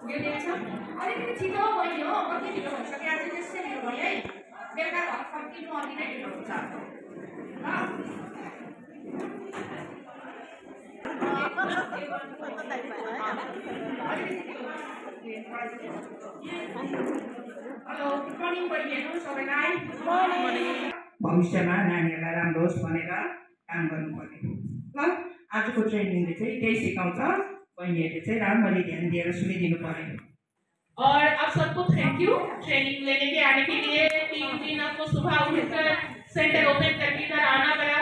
यो दिएछ अलिकति छिटो बहिनी हो कति ढिलो भइसक्यो आज त्यसै ढिलो भयो है बेलुका घर फर्किनु अघि नै ढिलो हुन्छ हेलो गुड मर्निङ बहिनीहरू सबैलाई भविष्यमा नानीहरूलाई राम्रो होस् भनेर काम गर्नुपर्ने ल आजको ट्रेनिङले चाहिँ त्यही सिकाउँछ बहिनीहरूले चाहिँ राम्ररी ध्यान दिएर सुनिदिनु पर्यो और आप सबको थैंक यू ट्रेनिंग लेने के आने के लिए 3 दिन आपको सुबह उठकर सेंटर ओपन करके इधर आना पड़ा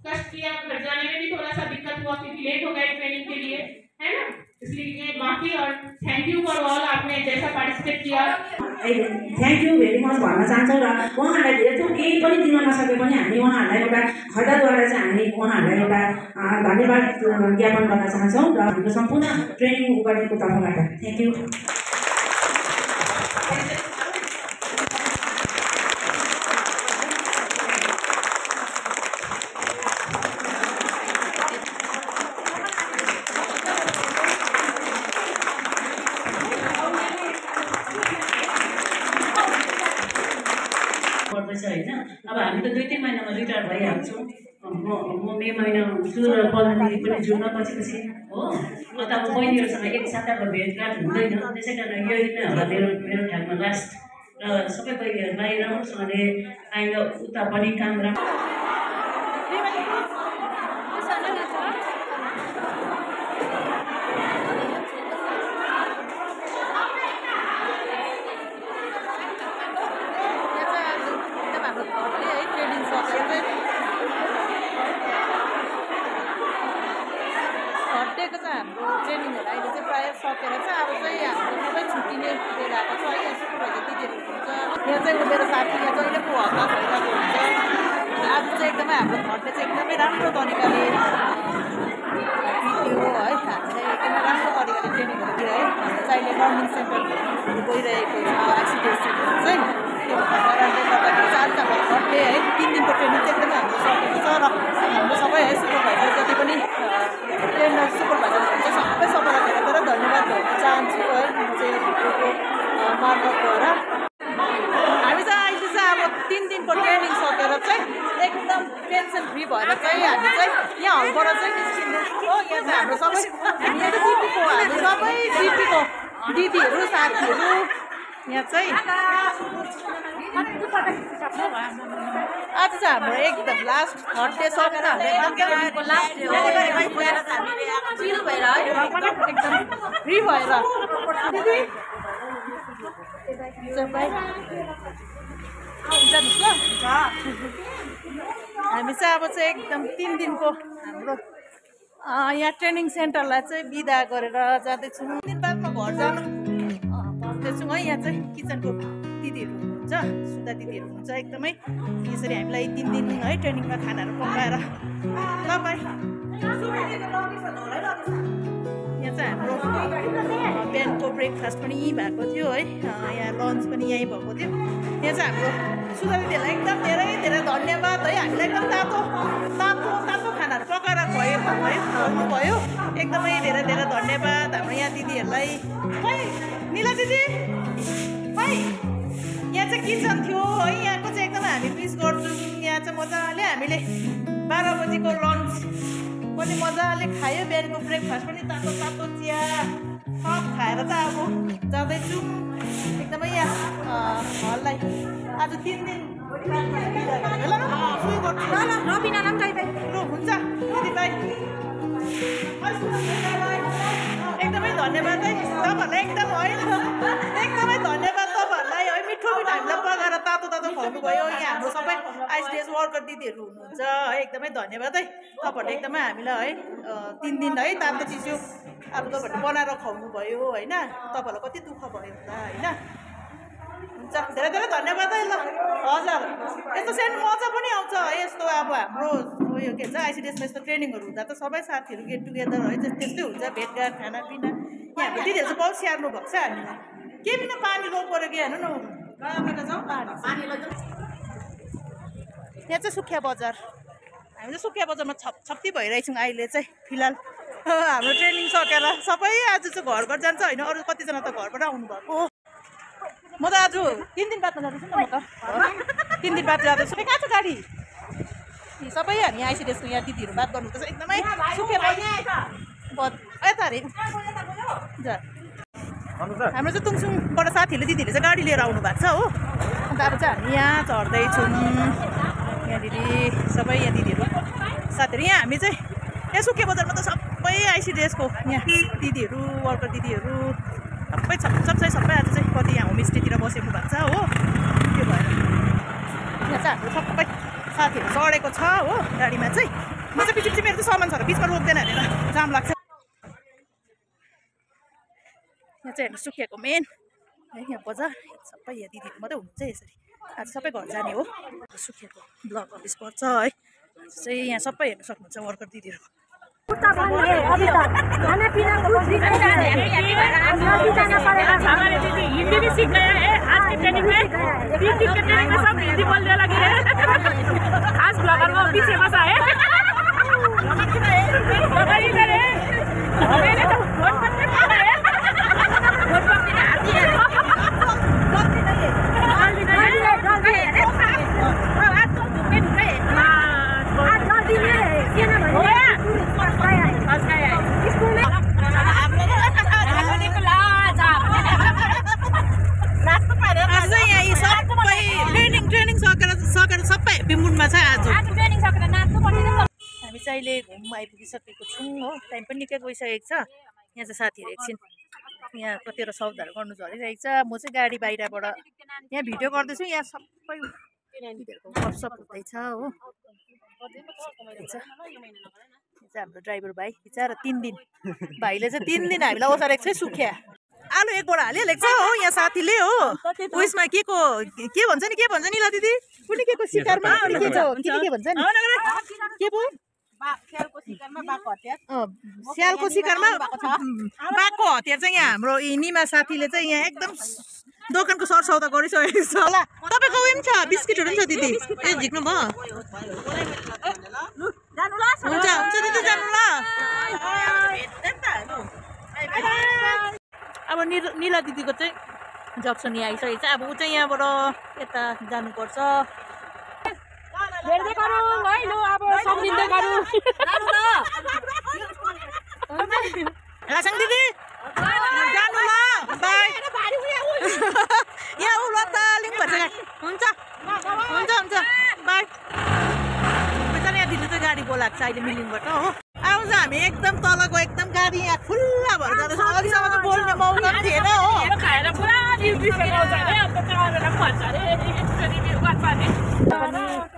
कष्ट किया घर जाने में भी थोड़ा सा दिक्कत हुआ क्योंकि लेट हो गए ट्रेनिंग के लिए है ना इसलिए माफी और थैंक यू फॉर ऑल आपने जैसा पार्टिसिपेट किया थ्याङ्क यू भेरी मच भन्न चाहन्छौँ र उहाँहरूलाई धेरै थोर केही पनि दिन नसके पनि हामी उहाँहरूलाई एउटा खर्दाद्वारा चाहिँ हामी उहाँहरूलाई एउटा धन्यवाद ज्ञापन गर्न चाहन्छौँ र हाम्रो सम्पूर्ण ट्रेनिङ गरेको तर्फबाट थ्याङ्क यू पर्दैछ होइन अब हामी त 2-3 महिनामा रिटायर भइहाल्छौँ म मे महिना हुन्छु र 15 तारिक पनि जुनमा पछि हो अन्त अब बहिनीहरूसँग एकसाथ अब भेटघाट हुँदैन त्यसै कारण यही नै होला मेरो ख्यालमा लास्ट र सबै बहिनीहरूलाई राम्रोसँगले आएर उता पनि काम हाम्रो ट्रेनिङहरू अहिले चाहिँ प्रायः सकेर चाहिँ अब चाहिँ हाम्रो सबै छुट्टिने बेलाको छ यहाँ सुपरभाइजर दिदीहरू हुन्छ यहाँ चाहिँ मेरो साथी यहाँ जहिलेको हल्ला भइरहेको हुन्छ आज चाहिँ एकदमै हाम्रो घरले चाहिँ एकदमै राम्रो तरिकाले दियो है हामीले एकदमै राम्रो तरिकाले ट्रेनिङहरू दियो है चाहिँ अहिले लर्निङ सेन्टरहरू गइरहेको छ एक्सिडेन्ट सेन्टर चाहिँ त्यो कारणले गर्दाखेरि चाहिँ आज हाम्रो घरले है 3 दिनको ट्रेनिङ चाहिँ एकदमै हाम्रो सकेको छ र हाम्रो सबै है सुपरभाइजर जति पनि ट्रेनर सुपरभाइजर हुन्छ सबै सबैलाई धेरै धेरै धन्यवाद भन्न चाहन्छु है म चाहिँ भिडियोको मार्फतद्वारा हामी चाहिँ अहिले चाहिँ अब 3 दिनको ट्रेनिङ सकेर चाहिँ एकदम टेन्सन फ्री भएर चाहिँ हामी चाहिँ यहाँ हलबाट चाहिँ निस्किनु हो यहाँ चाहिँ हाम्रो सबै हामी सबै जिपीको दिदीहरू साथीहरू यहाँ चाहिँ आज चाहिँ हाम्रो एकदम लास्ट थर्ड डे सकेर हाम्रो लास्ट एकदम फ्री भएर हामी चाहिँ अब चाहिँ एकदम 3 दिनको हाम्रो यहाँ ट्रेनिङ सेन्टरलाई चाहिँ बिदा गरेर जाँदैछौँ 3 दिन बादमा घर जानु भन्दैछौँ है यहाँ चाहिँ किचनको दिदीहरू हुनुहुन्छ सुधा दिदीहरू हुनुहुन्छ एकदमै यसरी हामीलाई 3 दिन है ट्रेनिङमा खानाहरू पकाएर ल बाई यहाँ चाहिँ हाम्रो बिहानको ब्रेकफास्ट पनि यहीँ भएको थियो है यहाँ लन्च पनि यहीँ भएको थियो यहाँ चाहिँ हाम्रो सुधा दिदीहरूलाई एकदम धेरै धेरै धन्यवाद है हामीलाई एकदम तातो खानाहरू पकाएर खुवाउनुभयो एकदमै धेरै धेरै धन्यवाद हाम्रो यहाँ दिदीहरूलाई खै निला दिदी खै यहाँ चाहिँ किचन थियो है यहाँको चाहिँ एकदमै हामी मिस गर्छौँ यहाँ चाहिँ मजाले हामीले 12 बजीको लन्च पनि मजाले खायो बिहानको ब्रेकफास्ट पनि तातो चिया सब खाएर त अब जाँदैछौँ एकदमै यहाँ हललाई आज 3 दिन हुन्छ दिदीभाइ एकदमै धन्यवाद है तपाईँहरूलाई एकदमै धन्यवाद तपाईँहरूलाई है मिठो हामीलाई पकाएर तातो खुवाउनुभयो यहाँ हाम्रो सबै आइसिडिएस वर्कर दिदीहरू हुनुहुन्छ है एकदमै धन्यवाद है तपाईँहरूले एकदमै हामीलाई है 3 दिन है तातो चिसो अब तपाईँहरूले बनाएर खुवाउनुभयो होइन तपाईँहरूलाई कति दुःख भयो होला होइन हुन्छ धेरै धेरै धन्यवाद है ल हजुर यस्तो सेन्ट मजा पनि आउँछ है यस्तो अब हाम्रो उयो के भन्छ आइसिडिएसमा यस्तो ट्रेनिङहरू हुँदा त सबै साथीहरू गेट टुगेदर है त्यस्तै हुन्छ भेटघाट खानापिना यहाँ हाम्रो दिदीहरू चाहिँ बहुत स्याहार्नु भएको छ हामीलाई के बिना पानी लो पऱ्यो कि हेर्नु न यहाँ चाहिँ सुकिया बजार हामी चाहिँ सुकिया बजारमा छप्ती भइरहेछौँ अहिले चाहिँ फिलहाल हाम्रो ट्रेनिङ सकेर सबै आज चाहिँ घर घर जान्छ होइन अरू कतिजना त घरबाट आउनुभएको म त आज 3 दिन बादमा जाँदैछु नि त म त 3 दिन बाद जाँदैछु कहाँ छ गाडी सबै हामी आइसिडिएसको यहाँ दिदीहरू बात गर्नुहुँदैछ एकदमै सुके यता अरे हाम्रो चाहिँ तुङसुङबाट साथीहरूले दिदीहरूले चाहिँ गाडी लिएर आउनु भएको छ हो अन्त अब चाहिँ हामी यहाँ चढ्दैछौँ यहाँ दिदी सबै यहाँ दिदीहरू साथीहरू यहाँ हामी चाहिँ यहाँ सुके बजारमा त सबै आइसिडिएसको यहाँ दिदीहरू वर्कर दिदीहरू सबै सबै आज चाहिँ कति यहाँ होमस्टेतिर बसेको भएको छ हो त्यो भएर यहाँ चाहिँ हाम्रो सबै साथीहरू चढेको छ हो गाडीमा चाहिँ म चाहिँ पछि मेरो चाहिँ सामान छ र बिचमा रोक्दैन भनेर जाम लाग्छ यहाँ चाहिँ हेर्नु सुकिएको मेन है यहाँ बजार सबै यहाँ दिदीहरू मात्रै हुनुहुन्छ यसरी आज सबै घर जाने हो सुकिएको ब्लक अफिस पर्छ है चाहिँ यहाँ सबै हेर्नु सक्नुहुन्छ वर्कर दिदीहरू हमारे दीदी हिंदी भी सीख गए हैं आज की ट्रेनिंग में 3 दिन के ट्रेनिंग में सब हिंदी बोलने लगे हैं आज ब्लॉगर वो पीछे बसा है मैंने तो फोन पर हामी चाहिँ अहिले घुम आइपुगिसकेको छौँ हो टाइम पनि निकै गइसकेको छ यहाँ चाहिँ साथीहरू एकछिन यहाँ कतिवटा सौदाहरू गर्नु झरिरहेको छ म चाहिँ गाडी बाहिरबाट यहाँ भिडियो गर्दैछु यहाँ सबै दिदीहरूको गफसप हुँदैछ हो हाम्रो ड्राइभर भाइ बिचरा 3 दिन भाइले चाहिँ 3 दिन हामीलाई ओसारेको चाहिँ सुख्या आलु एक बोरा हालिहालेको छ हो यहाँ साथीले हो उयसमा के भन्छ नि ल दिदी कुनै के को शिकारमा के छ के भन्छ नि के पो स्यालको शिकारमा बाघको हतियार चाहिँ यहाँ हाम्रो निमा साथीले चाहिँ यहाँ एकदम दोकानको सरसौदा गरिसकेको छ होला तपाईँको उयो पनि छ बिस्किटहरू पनि छ दिदी ए झिक्नु भयो हुन्छ दिदी जानु ल अब निला दिदीको चाहिँ जक्सन यहाँ आइसकेको छ अब ऊ चाहिँ यहाँबाट यता जानुपर्छ लासाङ दिदी जानु ल बाई यहाँ उला तालिङ भन्छ हुन्छ बाई बेचारा यहाँ दिदी चाहिँ गाडी बोलाएको छ अहिले मिलिङबाट हो आउँछ हामी एकदम तलको एकदम गाडी यहाँ खुल्ला भएर जाँदैछ अघिसम्म त बोल्ने मौका पनि थिएन हो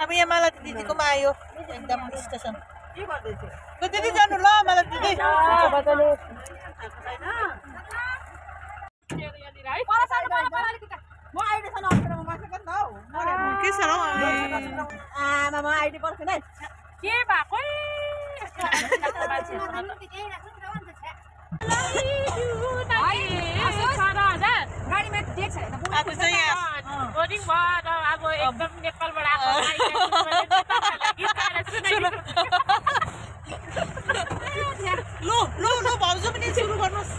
अब यहाँ माला दिदीकोमा आयो एकदम स्टेसन दिदी जानु ल माला दिदी के छ र आमामा आइडी पर्दैन के भएको लो भाउजू पनि सुरु गर्नुहोस्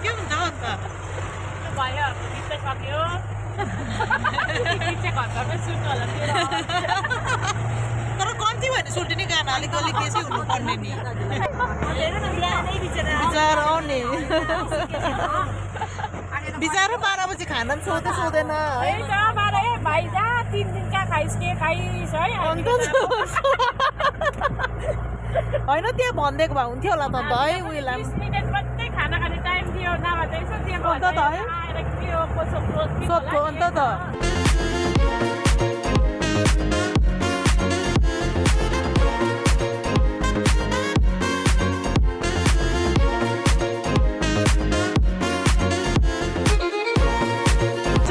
के हुन्छ अन्त भयो गीत सक्यो तर कम्ती भयो नि सुल्टिने गाना अलिक यसै हुनुपर्ने नि बिचारा 12 बजी खाना पनि सोध्दैन होइन त्यो भनिदिएको भए हुन्थ्यो होला त है उयोलाई खाना खाने टाइम दियो सोध्को अन्त त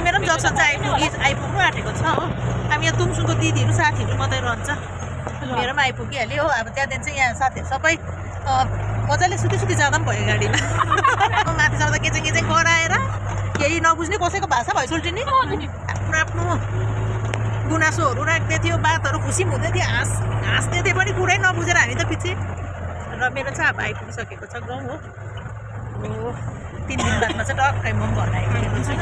मेरो पनि जक्सन चाहिँ आइपुग्नु आँटेको छ हो हामी यहाँ तुङसुङको दिदीहरू साथीहरू मात्रै रहन्छ मेरो पनि आइपुगिहाल्यो हो अब त्यहाँदेखि चाहिँ यहाँ साथीहरू सबै मजाले सुती जाँदा पनि भयो गाडीमा माथि जाँदा के चाहिँ गराएर केही नबुझ्ने कसैको भाषा भयो सुल्टिने आफ्नो गुनासोहरू राख्दै थियो बातहरू खुसी हुँदै थियो हाँस्दै थियो पनि कुरै नबुझेर हामी त पछि र मेरो चाहिँ अब आइपुगिसकेको छ गाउँ हो। 3 दिन बादमा चाहिँ टक्कै म घर आइपुगेको छु।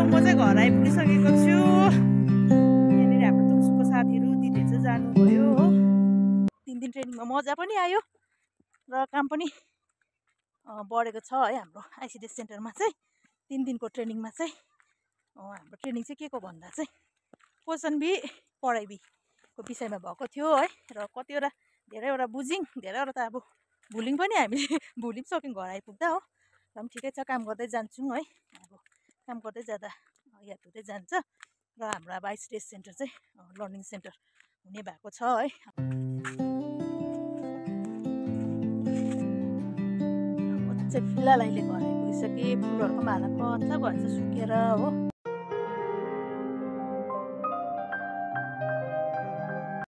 म चाहिँ घर आइपुगिसकेको छु। यहाँनिर हाम्रो तुलसीको साथीहरू दिदीहरू चाहिँ जानुभयो हो। 3 दिन ट्रेनिङमा मजा पनि आयो र काम पनि बढेको छ है। हाम्रो आइसिडिएस सेन्टरमा चाहिँ 3 दिनको ट्रेनिङमा चाहिँ हाम्रो ट्रेनिङ चाहिँ के को भन्दा चाहिँ क्वेसन बी पढाइ बीको विषयमा भएको थियो है। र कतिवटा धेरैवटा बुझ्यौँ, धेरैवटा त अब भुल्यौँ पनि हामीले भुलि पनि सक्यौँ घर आइपुग्दा हो। र पनि ठिकै छ, काम गर्दै जान्छौँ है। अब काम गर्दै जाँदा याद हुँदै जान्छ र हाम्रो अब आइसिडिएस सेन्टर चाहिँ लर्निङ सेन्टर हुने भएको छ है। म चाहिँ फिलहाल अहिले घर आइपुगिसकेँ। फुलहरूको माला कता भएछ सुकेर हो।